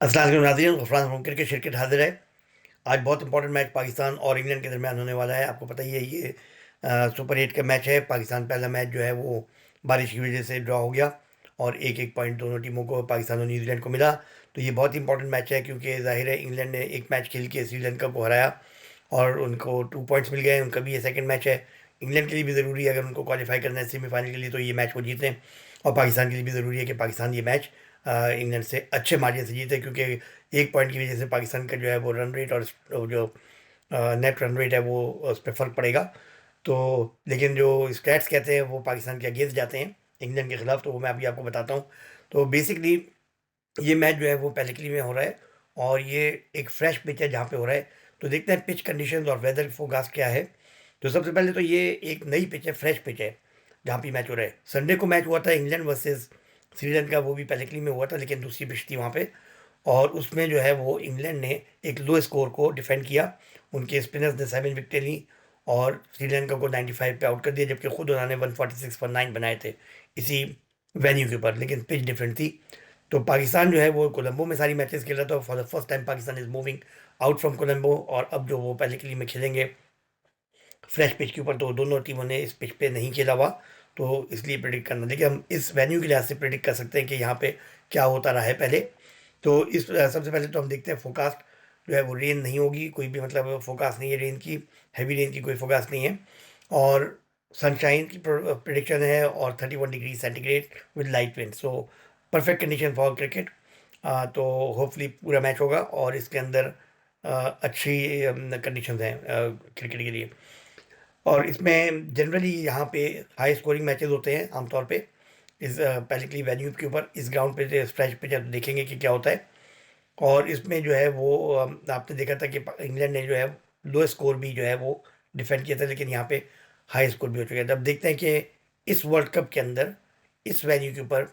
अस्सलाम वालेकुम नाज़रीन, गफरान होम क्रिकेट हाजिर है। आज बहुत इंपॉर्टेंट मैच पाकिस्तान और इंग्लैंड के दरमियान होने वाला है। आपको पता ही है ये सुपर 8 का मैच है। पाकिस्तान पहला मैच जो है वो बारिश की वजह से ड्रॉ हो गया और एक एक पॉइंट दोनों टीमों को, पाकिस्तान और न्यूजीलैंड को मिला। तो ये बहुत इंपॉर्टेंट मैच है क्योंकि जाहिर है इंग्लैंड ने एक मैच खेल के श्रीलंका को हराया और उनको 2 पॉइंट्स मिल गए। उनका भी ये सेकंड मैच है। इंग्लैंड के लिए भी ज़रूरी है, अगर उनको क्वालिफाई करना है सेमीफाइनल के लिए, तो ये मैच वो जीतें। और पाकिस्तान के लिए भी ज़रूरी है कि पाकिस्तान ये मैच इंग्लैंड से अच्छे मार्जिन से जीते, क्योंकि एक पॉइंट की वजह से पाकिस्तान का जो है वो रन रेट और जो नेट रन रेट है वो उस पर फ़र्क पड़ेगा। तो लेकिन जो स्टैट्स कहते हैं वो पाकिस्तान के अगेंस्ट जाते हैं इंग्लैंड के ख़िलाफ़, तो वो मैं अभी आपको बताता हूँ। तो बेसिकली ये मैच जो है वो पहले के लिए में हो रहा है और ये एक फ्रेश पिच है जहाँ पे हो रहा है। तो देखते हैं पिच कंडीशंस और वेदर फोरकास्ट क्या है। तो सबसे पहले तो ये एक नई पिच है, फ्रेश पिच है जहाँ पे मैच हो रहा है। संडे को मैच हुआ था इंग्लैंड वर्सेस श्रीलंका, वो भी पहले के लिए में हुआ था लेकिन दूसरी पिच थी वहाँ पे। और उसमें जो है वो इंग्लैंड ने एक लो स्कोर को डिफेंड किया। उनके स्पिनर्स ने 7 विकेटें ली और श्रीलंका को 95 पे आउट कर दिया, जबकि खुद उन्होंने 146 फॉर 9 बनाए थे इसी वेन्यू के ऊपर, लेकिन पिच डिफरेंट थी। तो पाकिस्तान जो है वो कोलंबो में सारी मैचेस खेल रहा था। For the first time Pakistan is moving out from Colombo, और अब जो वो पहले के लिए में खेलेंगे फ्रेश पिच के ऊपर, तो दोनों टीमों ने इस पिच पे नहीं खेला हुआ। तो इसलिए प्रिडिक्ट करना, देखिए हम इस वेन्यू के लिहाज से प्रिडिक्ट कर सकते हैं कि यहाँ पे क्या होता रहा है पहले। तो इस सबसे पहले तो हम देखते हैं फोकास्ट जो है वो रेन नहीं होगी, कोई भी मतलब फोकास्ट नहीं है रेन की, हैवी रेन की कोई फोकास्ट नहीं है। और सनशाइन की प्रिडिक्शन है और 31 degree centigrade with light wind. So perfect condition for cricket. तो होपफुली पूरा मैच होगा और इसके अंदर अच्छी कंडीशंस हैं क्रिकेट के लिए। और इसमें जनरली यहाँ पे हाई स्कोरिंग मैचेस होते हैं आमतौर पे इस पहले के लिए वेन्यू के ऊपर। इस ग्राउंड पे स्ट्रेच पे जब देखेंगे कि क्या होता है। और इसमें जो है वो आपने देखा था कि इंग्लैंड ने जो है लो स्कोर भी जो है वो डिफेंड किया था, लेकिन यहाँ पे हाई स्कोर भी हो चुका है। तब देखते हैं कि इस वर्ल्ड कप के अंदर इस वेन्यू के ऊपर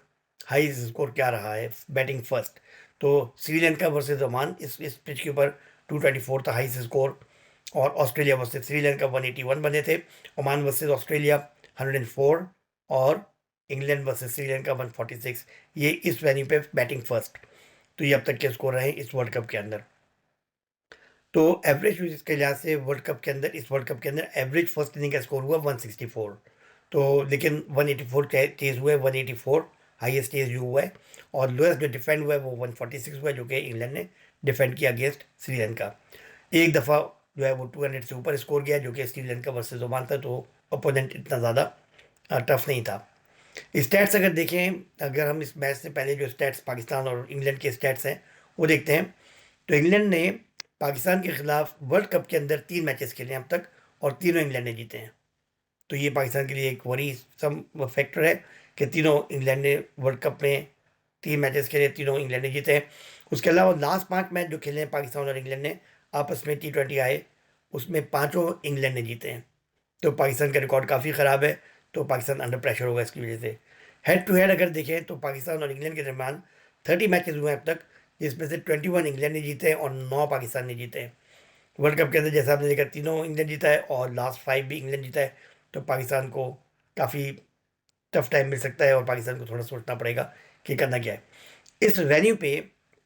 हाई स्कोर क्या रहा है बैटिंग फर्स्ट। तो श्रीलंका वर्सेस ओमान, इस पिच के ऊपर 224 था हाई स्कोर। और ऑस्ट्रेलिया वर्सेस श्रीलंका 181 बने थे। ओमान वर्सेस ऑस्ट्रेलिया 104 और इंग्लैंड वर्सेस श्रीलंका 146। ये इस वेन्यू पे बैटिंग फर्स्ट। तो ये अब तक के स्कोर रहे इस वर्ल्ड कप के अंदर। तो एवरेज के लिहाज से वर्ल्ड कप के अंदर, इस वर्ल्ड कप के अंदर एवरेज फर्स्ट इनिंग का स्कोर हुआ 164। तो लेकिन 184 चेज हुए, 184 हाईएस्ट चेज जो हुआ है। और लोएस्ट जो डिफेंड हुआ है वो 146 हुआ है, जो कि इंग्लैंड ने डिफेंड किया अगेंस्ट श्रीलंका। एक दफ़ा जो है वो 200 से ऊपर स्कोर गया, जो कि श्रीलंका वर्सेस ओमान था। तो अपोनेंट इतना ज़्यादा टफ नहीं था। स्टैट्स अगर देखें, अगर हम इस मैच से पहले जो स्टैट्स पाकिस्तान और इंग्लैंड के स्टैट्स हैं वो देखते हैं, तो इंग्लैंड ने पाकिस्तान के खिलाफ वर्ल्ड कप के अंदर 3 मैचेस खेले हैं अब तक और तीनों इंग्लैंड ने जीते हैं। तो ये पाकिस्तान के लिए एक वरी सम फैक्टर है कि तीनों इंग्लैंड ने वर्ल्ड कप में 3 मैचेस खेले, तीनों इंग्लैंड ने जीते हैं। उसके अलावा लास्ट 5 मैच जो खेले हैं पाकिस्तान और इंग्लैंड ने आपस में T20 आए, उसमें पाँचों इंग्लैंड ने जीते हैं। तो पाकिस्तान का रिकॉर्ड काफ़ी ख़राब है। तो पाकिस्तान अंडर प्रेशर होगा इसकी वजह से। हेड टू हेड अगर देखें तो पाकिस्तान और इंग्लैंड के दरमियान 30 मैचेस हुए हैं अब तक, जिसमें से 21 इंग्लैंड ने जीते हैं और 9 पाकिस्तान ने जीते हैं। वर्ल्ड कप के अंदर जैसा आपने देखा तीनों इंग्लैंड जीता है और लास्ट 5 भी इंग्लैंड जीता है। तो पाकिस्तान को काफ़ी टफ टाइम मिल सकता है और पाकिस्तान को थोड़ा सोचना पड़ेगा कि करना क्या है। इस वेन्यू पे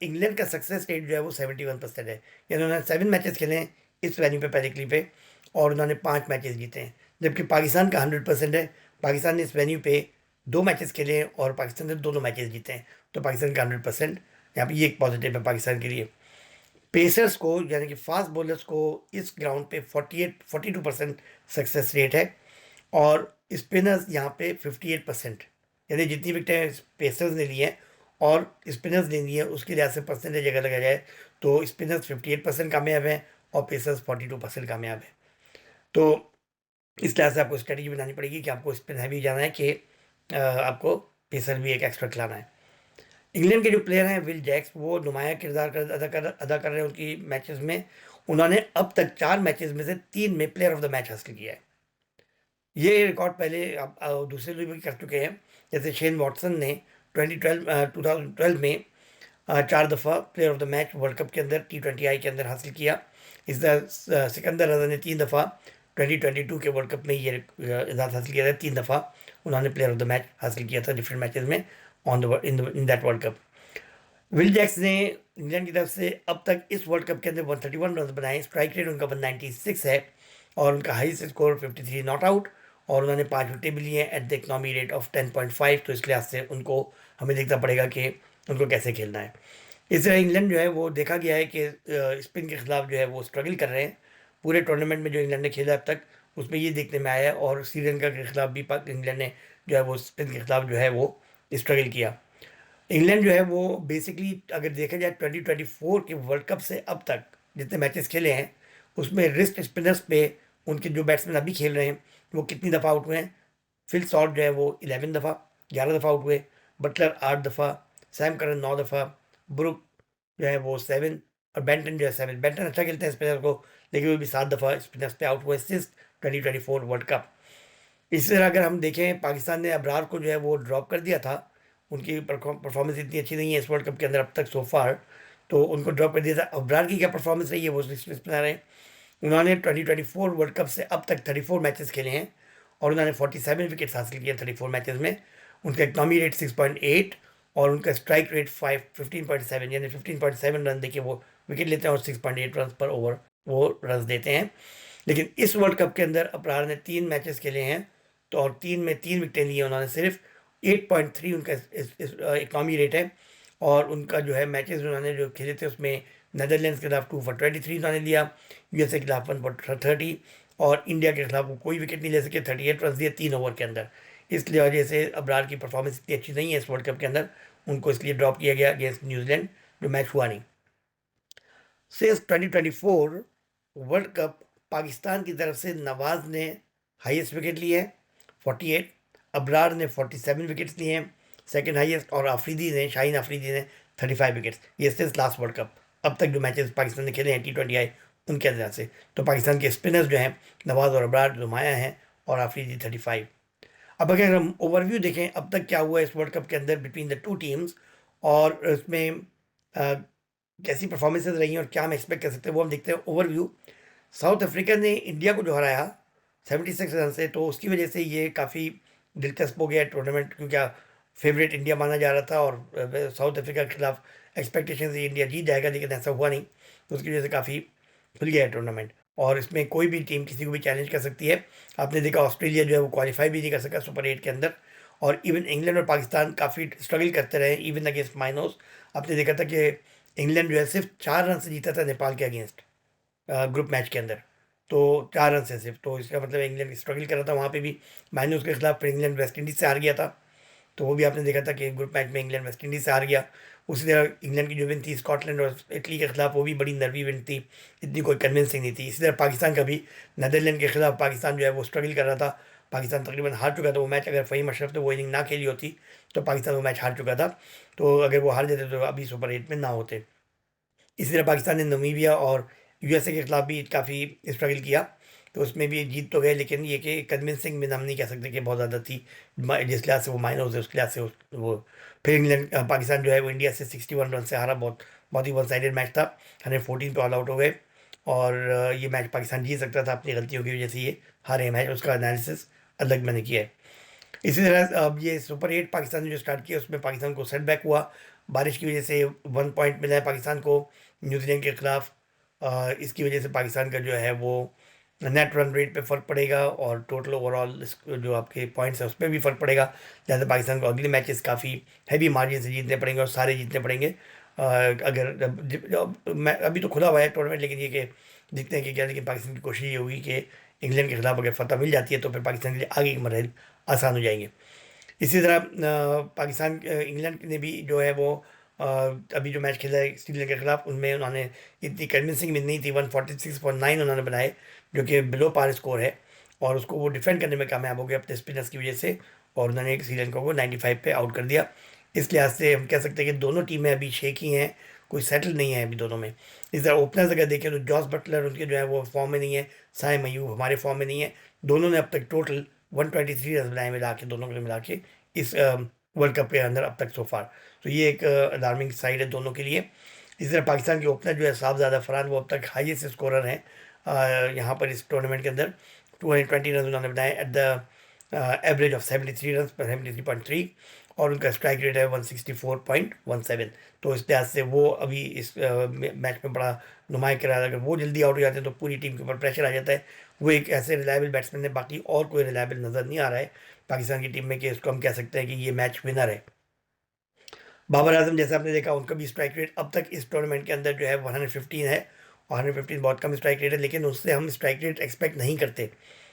इंग्लैंड का सक्सेस रेट जो है वो 71% है, यानी उन्होंने 7 मैचेस खेले हैं इस वेन्यू पे पहले क्लिप पे और उन्होंने 5 मैचेस जीते हैं। जबकि पाकिस्तान का 100% है। पाकिस्तान ने इस वेन्यू पे 2 मैचेस खेले हैं और पाकिस्तान ने दोनों मैचेस जीते हैं। तो पाकिस्तान का 100% यहाँ पे ये एक पॉजिटिव है पाकिस्तान के लिए। पेसर्स को यानी कि फास्ट बॉलर्स को इस ग्राउंड पे 42% सक्सेस रेट है और स्पिनर्स यहाँ पे 58%, यानी जितनी विकेटें पेसर्स ने ली हैं और स्पिनर्स ने ली है उसके लिहाज से परसेंटेज अगर लगाया जाए तो स्पिनर्स 58% कामयाब हैं और पेसर्स 42% कामयाब हैं। तो इस लिहाज से आपको स्ट्रेटजी बनानी पड़ेगी कि आपको स्पिन हैवी जाना है कि आपको पेसर भी एक एक्स्ट्रा खिलाना है। इंग्लैंड के जो प्लेयर हैं विल जैक्स, वो नुमाया किरदार अदा कर रहे हैं उनकी मैचेस में। उन्होंने अब तक 4 मैचेस में से 3 में प्लेयर ऑफ द मैच हासिल किया है। ये रिकॉर्ड पहले दूसरे लोग भी कर चुके हैं, जैसे शेन वॉटसन ने 2012 में 4 दफ़ा player of the match world cup के अंदर T20I के अंदर हासिल किया। इस सिकंदर रजा ने 3 दफ़ा 2022 के वर्ल्ड कप में ये एजाज़ हासिल किया था। 3 दफ़ा उन्होंने प्लेयर ऑफ द मैच हासिल किया था डिफरेंट मैचेस में on the in that world cup. Will Jacks ने इंग्लैंड की तरफ से अब तक इस वर्ल्ड कप के अंदर 131 रन बनाए, स्ट्राइक रेट उनका 196 है और उनका हाईएस्ट स्कोर 53 नॉट आउट, और उन्होंने 5 विकेटें भी ली हैं eight the economy rate of 10.5। तो इस लिहाज से उनको हमें देखना पड़ेगा कि उनको कैसे खेलना है। इस तरह इंग्लैंड जो है वो देखा गया है कि स्पिन के खिलाफ जो है वो स्ट्रगल कर रहे हैं। पूरे टूर्नामेंट में जो इंग्लैंड ने खेला अब तक उसमें ये देखने में आया है, और श्रीलंका के खिलाफ भी इंग्लैंड ने जो है वो स्पिन के खिलाफ जो है वो स्ट्रगल किया। इंग्लैंड जो है वो बेसिकली अगर देखा जाए 2024 के वर्ल्ड कप से अब तक जितने मैचेस खेले हैं उसमें रिस्ट स्पिनर्स पे उनके जो बैट्समैन अभी खेल रहे हैं वो कितनी दफ़ा आउट हुए हैं। फिल सॉल्ट जो है वो 11 दफ़ा, 11 दफ़ा आउट हुए। बटलर 8 दफ़ा, सैम करन 9 दफ़ा, ब्रुक जो है वो 7, और बेंटन जो है 7। बेंटन अच्छा खेलते हैं स्पिनर को, लेकिन वो भी 7 दफ़ा स्पिनर्स पे आउट हुए सिंस 2024 वर्ल्ड कप। इसी तरह अगर हम देखें पाकिस्तान ने अबरार को जो है वो ड्रॉप कर दिया था, उनकी परफॉर्मेंस इतनी अच्छी नहीं है इस वर्ल्ड कप के अंदर अब तक सो फार, तो उनको ड्रॉप कर दिया था। अबरार की क्या परफॉर्मेंस रही है वो स्पिनर हैं। उन्होंने 2024 वर्ल्ड कप से अब तक 34 मैचेस खेले हैं और उन्होंने 47 विकेट्स हासिल किए 34 मैचेस में। उनका इकनॉमी रेट 6.8 और उनका स्ट्राइक रेट 15.7, यानी 15.7 रन देके वो विकेट लेते हैं और 6.8 रन पर ओवर वो रन देते हैं। लेकिन इस वर्ल्ड कप के अंदर अबरार ने 3 मैचेस खेले हैं, तो और 3 में 3 विकेटें ली हैं उन्होंने सिर्फ। 8.3 उनका इकनॉमी रेट है, और उनका जो है मैचेस उन्होंने जो खेले थे उसमें नेदरलैंड्स के खिलाफ 2 for 23 उन्होंने लिया, यूएसए के खिलाफ 1 for 30, और इंडिया के खिलाफ वो कोई विकेट नहीं ले सके, 38 रन दिए 3 ओवर के अंदर। इसलिए वजह से अबरार की परफॉर्मेंस इतनी अच्छी नहीं है इस वर्ल्ड कप के अंदर, उनको इसलिए ड्रॉप किया गया अगेंस्ट न्यूजीलैंड, जो मैच हुआ नहीं। सिंस 2024 वर्ल्ड कप पाकिस्तान की तरफ से नवाज ने हाईएस्ट विकेट लिए हैं 48, अबरार ने 47 विकेट्स लिए हैं सेकंड हाईएस्ट, और शाहीन अफरीदी ने 35 विकेट्स। ये सिंस लास्ट वर्ल्ड कप अब तक जो मैचेस पाकिस्तान ने खेले हैं T20 आई उनके अंदर से। तो पाकिस्तान के स्पिनर्स जो हैं नवाज और अबरार नुमाया हैं, और अफरीदी 35। अब अगर हम ओवरव्यू देखें अब तक क्या हुआ है इस वर्ल्ड कप के अंदर बिटवीन द टू टीम्स, और इसमें अ, कैसी परफॉर्मेंसेज रही हैं और क्या हम एक्सपेक्ट कर सकते हैं, वो हम देखते हैं ओवरव्यू। साउथ अफ्रीका ने इंडिया को जो हराया 76 रन से, तो उसकी वजह से ये काफ़ी दिलचस्प हो गया टूर्नामेंट, क्योंकि फेवरेट इंडिया माना जा रहा था और साउथ अफ्रीका के खिलाफ एक्सपेक्टेशन से इंडिया जीत जाएगा, लेकिन ऐसा हुआ नहीं। तो उसकी वजह से काफ़ी खुल गया है टूर्नामेंट, और इसमें कोई भी टीम किसी को भी चैलेंज कर सकती है। आपने देखा ऑस्ट्रेलिया जो है वो क्वालिफाई भी नहीं कर सका सुपर 8 के अंदर, और इवन इंग्लैंड और पाकिस्तान काफ़ी स्ट्रगल करते रहे इवन अगेंस्ट माइनोस। आपने देखा था कि इंग्लैंड जो है सिर्फ 4 रन से जीता था नेपाल के अगेंस्ट ग्रुप मैच के अंदर, तो 4 रन से सिर्फ। तो इसका मतलब इंग्लैंड स्ट्रगल कर रहा था वहाँ पे भी माइनस के खिलाफ, फिर इंग्लैंड वेस्ट इंडीज़ से हार गया था। तो वो भी आपने देखा था कि ग्रुप मैच में इंग्लैंड वेस्ट इंडीज़ से हार गया। उसी तरह इंग्लैंड की जो विन थी स्कॉटलैंड और इटली के खिलाफ, वो भी बड़ी नर्वी विन थी, इतनी कोई कन्विंसिंग नहीं थी। इसी तरह पाकिस्तान का भी नीदरलैंड के खिलाफ पाकिस्तान जो है वो स्ट्रगल कर रहा था। पाकिस्तान तकरीबन हार चुका था वो मैच, अगर फ़हीम अशरफ ने वो इनिंग ना खेली होती तो पाकिस्तान वो मैच हार चुका था। तो अगर वो हार जाते तो अभी सुपर 8 में ना होते। इसी तरह पाकिस्तान ने नमीबिया और यूएसए के खिलाफ भी काफ़ी स्ट्रगल किया, तो उसमें भी जीत तो गए, लेकिन ये कि कन्विंसिंग में हम नहीं कह सकते कि बहुत ज़्यादा थी। जिस लिहाज से वो माइनस है उस लिहाज से वो फिर इंग्लैंड पाकिस्तान जो है वो इंडिया से 61 रन से हारा। बहुत बहुत ही वन साइडेड मैच था, 114 पे ऑल आउट हो गए, और ये मैच पाकिस्तान जीत सकता था, अपनी गलतियों की वजह से ये हारे मैच, उसका एनालिसिस अलग मैंने किया है। इसी तरह अब ये सुपर 8 पाकिस्तान ने जो स्टार्ट किया उसमें पाकिस्तान को सेटबैक हुआ, बारिश की वजह से 1 पॉइंट मिला है पाकिस्तान को न्यूजीलैंड के खिलाफ। इसकी वजह से पाकिस्तान का जो है वो नेट रन रेट पे फ़र्क पड़ेगा, और टोटल ओवरऑल जो आपके पॉइंट्स हैं उस पर भी फ़र्क पड़ेगा। जैसे पाकिस्तान को अगले मैचेस काफ़ी हैवी मार्जिन से जीतने पड़ेंगे और सारे जीतने पड़ेंगे। अगर मैं अभी तो खुला हुआ है टूर्नामेंट, लेकिन ये कि देखते हैं कि क्या, लेकिन पाकिस्तान की कोशिश ये होगी कि इंग्लैंड के खिलाफ अगर फतह मिल जाती है तो फिर पाकिस्तान के लिए आगे के मरहल आसान हो जाएंगे। इसी तरह पाकिस्तान इंग्लैंड ने भी जो है वो अ, अभी जो मैच खेला है श्रीलंका के खिलाफ, उनमें उन्होंने इतनी कन्विंसिंग भी नहीं थी। 146.9 उन्होंने बनाए, जो कि बिलो पार स्कोर है, और उसको वो डिफेंड करने में कामयाब हो गए अपने स्पिनर्स की वजह से, और उन्होंने श्रीलंका को 95 पे आउट कर दिया। इस लिहाज से हम कह सकते हैं कि दोनों टीमें अभी शेकी हैं, कोई सेटल नहीं है अभी दोनों में। इस तरह ओपनर्स अगर देखें तो जॉस बटलर उनके जो है वो फॉर्म में नहीं है, साइम अयूब हमारे फॉर्म में नहीं है। दोनों ने अब तक टोटल 123 रन बनाए मिला के, दोनों को मिला के इस वर्ल्ड कप के अंदर अब तक सो फार। तो ये एक अलार्मिंग साइड है दोनों के लिए। इसी तरह पाकिस्तान के ओपनर जो है साहबजादा फरहान, वो अब तक हाईएस्ट स्कोरर हैं यहाँ पर इस टूर्नामेंट के अंदर। 220 रन उन्होंने बनाए at the average of 73 run पर 73.3, और उनका स्ट्राइक रेट है 164.17। तो इस लिहाज से वो अभी इस मैच में बड़ा नुमाया करा रहा है। अगर वो जल्दी आउट हो जाते हैं तो पूरी टीम के ऊपर प्रेशर आ जाता है। वो एक ऐसे रिलायबल बैट्समैन है, बाकी और कोई रिलायबल नज़र नहीं आ रहा है पाकिस्तान की टीम में कि इसको हम कह सकते हैं कि ये मैच विनर है। बाबर आजम जैसे आपने देखा, उनका भी स्ट्राइक रेट अब तक इस टूर्नामेंट के अंदर जो है 115 है, और 115 बहुत कम स्ट्राइक रेट है, लेकिन उससे हम स्ट्राइक रेट एक्सपेक्ट नहीं करते।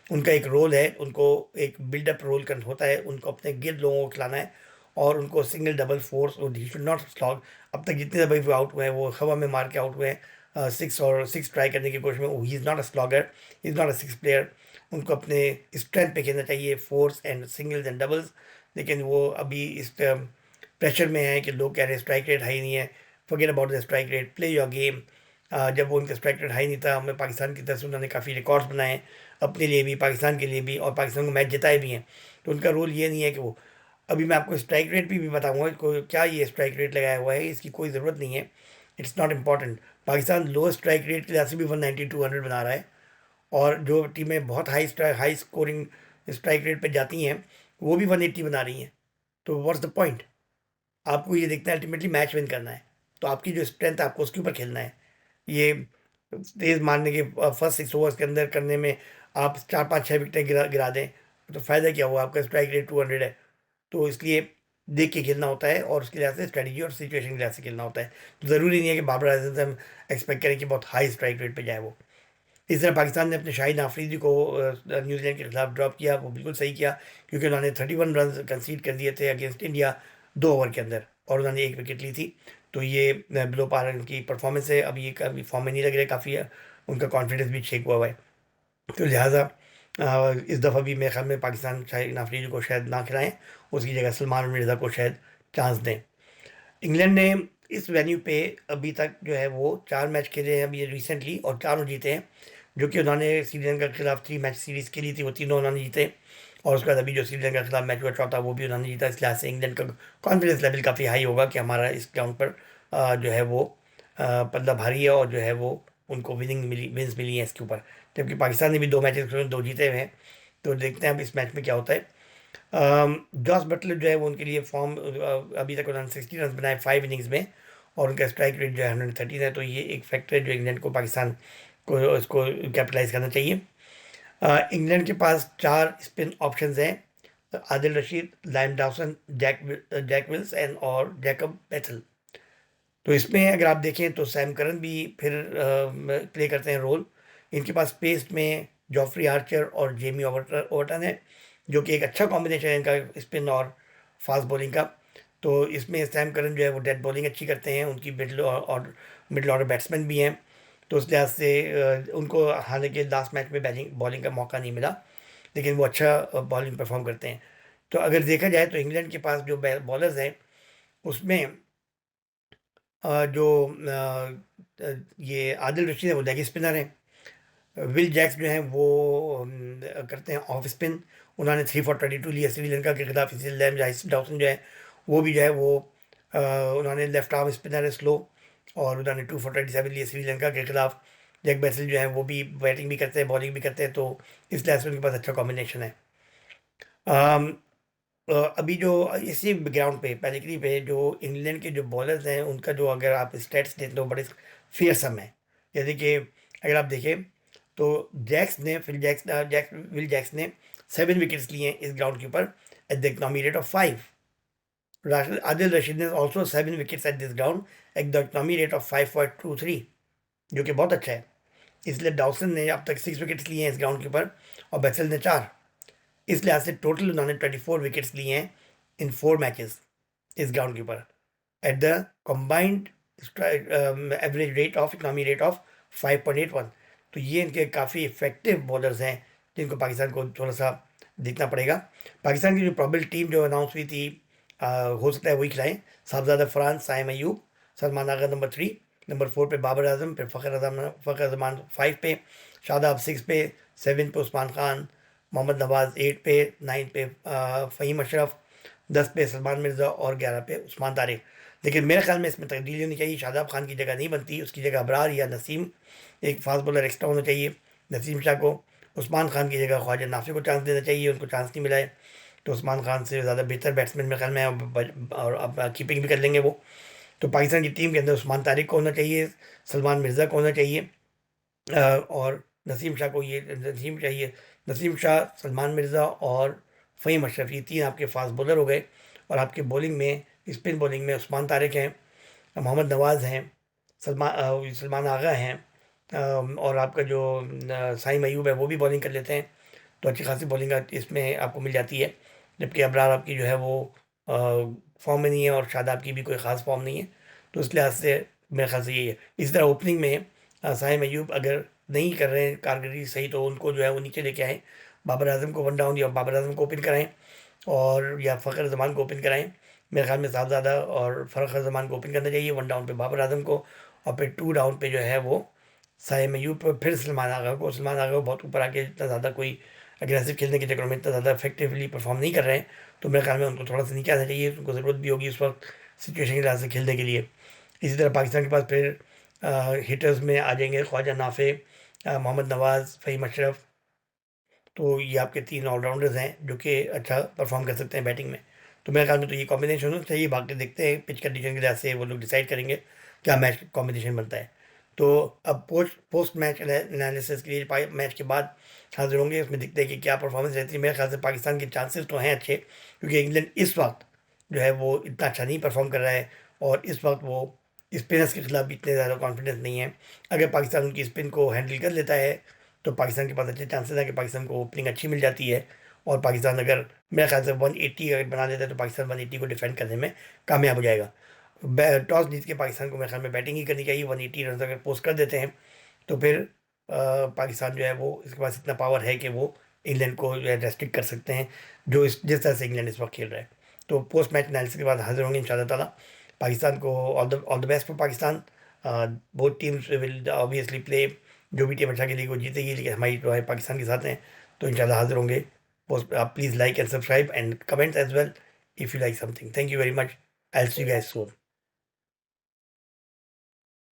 उनका एक रोल है, उनको एक बिल्डअप रोल करना होता है, उनको अपने गिर्द लोगों को खिलाना है, और उनको सिंगल डबल फोर्स और ही शुड नॉट स्लॉग। अब तक जितने दफे वो आउट हुए हैं वो हवा में मार के आउट हुए हैं, सिक्स ट्राई करने की कोशिश में। He is not a slogger, he is not a six player. उनको अपने स्ट्रेंथ पे खेलना चाहिए, force and singles and doubles. लेकिन वो अभी इस प्रेशर में है कि लोग कह रहे हैं स्ट्राइक रेट हाई नहीं है। Forget about the strike rate, play your game. जब वो उनका स्ट्राइक रेट हाई नहीं था, हमें पाकिस्तान की तरफ से उन्होंने काफ़ी रिकॉर्ड्स बनाए हैं, अपने लिए भी, पाकिस्तान के लिए भी, और पाकिस्तान को मैच जिताए भी हैं। तो उनका रोल ये नहीं है कि वो, अभी मैं आपको स्ट्राइक रेट भी बताऊंगा को क्या ये स्ट्राइक रेट लगाया हुआ है, इसकी कोई ज़रूरत नहीं है, it's not important. Pakistan low strike rate के लिहाज से भी 190-200 बना रहा है, और जो टीमें बहुत हाई स्कोरिंग स्ट्राइक रेट पे जाती हैं वो भी 180 बना रही हैं। तो व्हाट्स द पॉइंट? आपको ये देखना है अल्टीमेटली मैच विन करना है, तो आपकी जो स्ट्रेंथ है आपको उसके ऊपर खेलना है। ये तेज़ मारने के फर्स्ट 6 ओवर्स के अंदर करने में आप 4 5 6 विकेटें गिरा गिरा दें, तो फ़ायदा क्या हुआ? आपका स्ट्राइक रेट 200 है। तो इसलिए देख के खेलना होता है, और उसके लिहाज से स्ट्रेटजी और सिचुएशन के लिहाज से खेलना होता है। तो ज़रूरी नहीं है कि बाबर आजम से हम एक्सपेक्ट करें कि बहुत हाई स्ट्राइक रेट पे जाए वो। इस तरह पाकिस्तान ने अपने शाहिद आफरीदी को न्यूजीलैंड के खिलाफ ड्रॉप किया, वो बिल्कुल सही किया, क्योंकि उन्होंने 31 रन कंसीड कर दिए थे अगेंस्ट इंडिया 2 ओवर के अंदर, और उन्होंने 1 विकेट ली थी। तो ये बिलो पार की परफॉर्मेंस है। अब ये कभी फॉर्म में नहीं लग रहे, काफ़ी उनका कॉन्फिडेंस भी शेक हुआ है। तो लिहाजा इस दफ़ा भी मेरे ख्याल में पाकिस्तान शाहिद आफरीदी को शायद ना खिलाएं, उसकी जगह सलमान मिर्ज़ा को शायद चांस दें। इंग्लैंड ने इस वेन्यू पे अभी तक जो है वो 4 मैच खेले हैं अभी रिसेंटली, और चारों जीते हैं। जो कि उन्होंने श्रीलंका के खिलाफ 3 मैच सीरीज़ खेली थी, वो तीनों उन्होंने जीते, और उसके बाद अभी जो श्रीलंका के खिलाफ मैच हुआ चौथा, वो भी उन्होंने जीता। इस लिहाज से इंग्लैंड का कॉन्फिडेंस लेवल काफ़ी हाई होगा कि हमारा इस ग्राउंड पर जो है वो पल्ला भारी है, और जो है वो उनको विन्स मिली हैं इसके ऊपर। जबकि पाकिस्तान ने भी 2 मैचेस 2 जीते हुए हैं। तो देखते हैं अब इस मैच में क्या होता है। जॉस बटलर जो है वो उनके लिए फॉर्म, अभी तक उन्होंने 60 रन बनाए 5 इनिंग्स में, और उनका स्ट्राइक रेट जो है 113 है। तो ये एक फैक्टर है जो इंग्लैंड को, पाकिस्तान को इसको कैपिटलाइज करना चाहिए। इंग्लैंड के पास 4 स्पिन ऑप्शंस हैं, Adil Rashid, Liam Dawson, Jack Wills and और जैकब बेथल। तो इसमें अगर आप देखें तो सैम करन भी फिर प्ले करते हैं रोल। इनके पास पेस में जॉफ्री आर्चर और जेमी ओवर्टन है, जो कि एक अच्छा कॉम्बिनेशन है इनका स्पिन और फास्ट बॉलिंग का। तो इसमें सैम करन जो है वो डेड बॉलिंग अच्छी करते हैं, उनकी मिडल ऑर्डर बैट्समैन भी हैं। तो उस लिहाज से उनको हालांकि लास्ट मैच में बैटिंग बॉलिंग का मौका नहीं मिला, लेकिन वो अच्छा बॉलिंग परफॉर्म करते हैं। तो अगर देखा जाए तो इंग्लैंड के पास जो बॉलर्स हैं उसमें जो ये आदिल रशीद है वो लेग स्पिनर हैं। विल जैक्स जो हैं वो करते हैं ऑफ स्पिन। उन्होंने 3 for 22 लिया श्रीलंका के खिलाफ। इसी लैम डॉसन जो है वो भी जो है वो उन्होंने लेफ्ट आर्म स्पिनर है स्लो, और उन्होंने 2 for 27 लिए श्रीलंका के खिलाफ। जैक बेसल जो है वो भी बैटिंग भी करते हैं, बॉलिंग भी करते हैं, तो इस लिहाज से उनके पास अच्छा कॉम्बिनेशन है। अम, अभी जो इसी ग्राउंड पे पेडिग्री पे जो इंग्लैंड के जो बॉलर्स हैं उनका जो अगर आप स्टेट्स देते हो बड़े फेयरसम है। जैसे कि अगर आप देखें तो विल जैक्स ने 7 विकेट्स लिए हैं इस ग्राउंड के ऊपर at the economy rate of 5। Adil Rashid ने also 7 wickets at this ground at the economy rate of 5.23, जो कि बहुत अच्छा है। इसलिए डॉसन ने अब तक 6 विकेट्स लिए हैं इस ग्राउंड के ऊपर, और बेसल ने 4। इस लिहाज से टोटल उन्होंने 24 विकेट्स लिए हैं इन 4 मैचेस इस ग्राउंड के ऊपर at the combined average rate of economy rate of 5.81। तो ये इनके काफ़ी इफेक्टिव बॉलर्स हैं, जिनको पाकिस्तान को थोड़ा सा देखना पड़ेगा। पाकिस्तान की जो प्रॉबल टीम जो अनाउंस हुई थी, हो सकता है वही खिलाएं। साहबजादा फरहान, साइम अयूब, सलमान आगा नंबर 3, नंबर 4 पे बाबर आजम, फिर फ़खर जमान 5 पे, शादाब 6 पे, 7 पे उस्मान खान, मोहम्मद नवाज़ 8 पे, 9 पे फ़हीम अशरफ, 10 पे सलमान मिर्ज़ा, और 11 पे उस्मान तारिक। लेकिन मेरे ख्याल में इसमें तब्दीली होनी चाहिए। शादाब खान की जगह नहीं बनती, उसकी जगह अबरार या नसीम, एक फास्ट बॉलर एक्स्ट्रा होना चाहिए नसीम शाह को। उस्मान खान की जगह ख्वाजा नाफी को चांस देना चाहिए, उनको चांस नहीं मिला है। तो उस्मान खान से ज़्यादा बेहतर बैट्समैन मेरे ख्याल में और अब कीपिंग भी कर लेंगे वो। तो पाकिस्तान की टीम के अंदर उस्मान तारिक को होना चाहिए, सलमान मिर्ज़ा को होना चाहिए, और नसीम शाह को ये नसीम चाहिए। नसीम शाह, सलमान मिर्ज़ा और फ़हीम अशरफ, ये तीन आपके फास्ट बॉलर हो गए। और आपके बॉलिंग में, स्पिन बॉलिंग में उस्मान तारिक हैं, मोहम्मद नवाज़ हैं, सलमान आगा हैं, और आपका जो साइम अयूब है वो भी बॉलिंग कर लेते हैं। तो अच्छी खासी बॉलिंग इसमें आपको मिल जाती है। जबकि अबरार आपकी जो है वो फॉर्म में नहीं है, और शादाब की भी कोई ख़ास फॉर्म नहीं है। तो इस लिहाज से मेरे ख्याल से यही है। इसी तरह ओपनिंग में साइम अयूब अगर नहीं कर रहे हैं कारकर्दगी सही, तो उनको जो है वो नीचे लेके आएँ, बाबर आजम को वन डाउन, या बाबर आजम को ओपन कराएँ, और या फ़खर जमान को ओपन कराएँ। मेरे ख्याल में साहबज़ादा और फ़खर जमान को ओपन करना चाहिए, वन डाउन पे बाबर आजम को, और फिर टू डाउन पे जो है वो साइम अयूब पर फिर सलमान आगा को। सलमान आगा को बहुत ऊपर आके इतना ज़्यादा कोई अग्रेसिव खेलने के चक्कर में इतना ज़्यादा इफेक्टिवली परफॉर्म नहीं कर रहे हैं, तो मेरे ख्याल में उनको थोड़ा सा नीचे आना चाहिए। उनको ज़रूरत भी होगी उस वक्त सिचुएशन के लिहाज से खेलने के लिए। इसी तरह पाकिस्तान के पास फिर हिटर्स में आ जाएंगे ख्वाजा नाफे, मोहम्मद नवाज़, फ़हीम अशरफ। तो ये आपके तीन ऑलराउंडर्स हैं जो कि अच्छा परफॉर्म कर सकते हैं बैटिंग में। तो मेरे ख्याल में तो ये कॉम्बिनेशन होना चाहिए। बाकी देखते हैं पिच कंडीशन के लिहाज से वो लोग डिसाइड करेंगे क्या मैच कॉम्बिनेशन बनता है। तो अब पोस्ट पोस्ट मैच एनालिसिस के लिए मैच के बाद हाजिर होंगे, उसमें देखते हैं कि क्या परफॉर्मेंस रहती है। मेरे ख्याल से पाकिस्तान के चांसेस तो हैं अच्छे, क्योंकि इंग्लैंड इस वक्त जो है वो इतना अच्छा नहीं परफॉर्म कर रहा है, और इस वक्त वो स्पिनर्स के खिलाफ भी इतने ज़्यादा कॉन्फिडेंस नहीं है। अगर पाकिस्तान उनकी स्पिन को हैंडल कर लेता है, तो पाकिस्तान के पास अच्छे चांसेस हैं कि पाकिस्तान को ओपनिंग अच्छी मिल जाती है। और पाकिस्तान अगर मेरे ख्याल से 180 अगर बना लेता है, तो पाकिस्तान 180 को डिफेंड करने में कामयाब हो जाएगा। टॉस जीत के पाकिस्तान को मेरे ख्याल में बैटिंग ही करनी चाहिए। 180 रन अगर पोस्ट कर देते हैं, तो फिर पाकिस्तान जो है वो, इसके पास इतना पावर है कि वो इंग्लैंड को जो है रेस्ट्रिक्ट कर सकते हैं, जो जिस तरह से इंग्लैंड इस वक्त खेल रहा है। तो पोस्ट मैच एनालिसिस के बाद हाजिर होंगे इंशाल्लाह ताला। पाकिस्तान को all the best for Pakistan. Both teams will obviously play, जो भी टीम अच्छा खेलेगी वो जीतेगी, लेकिन हमारी जो है पाकिस्तान के साथ हैं। तो इंशाल्लाह हाजिर होंगे। पोस्ट आप please like and subscribe and comment as well if you like something. Thank you very much. I will see you guys soon.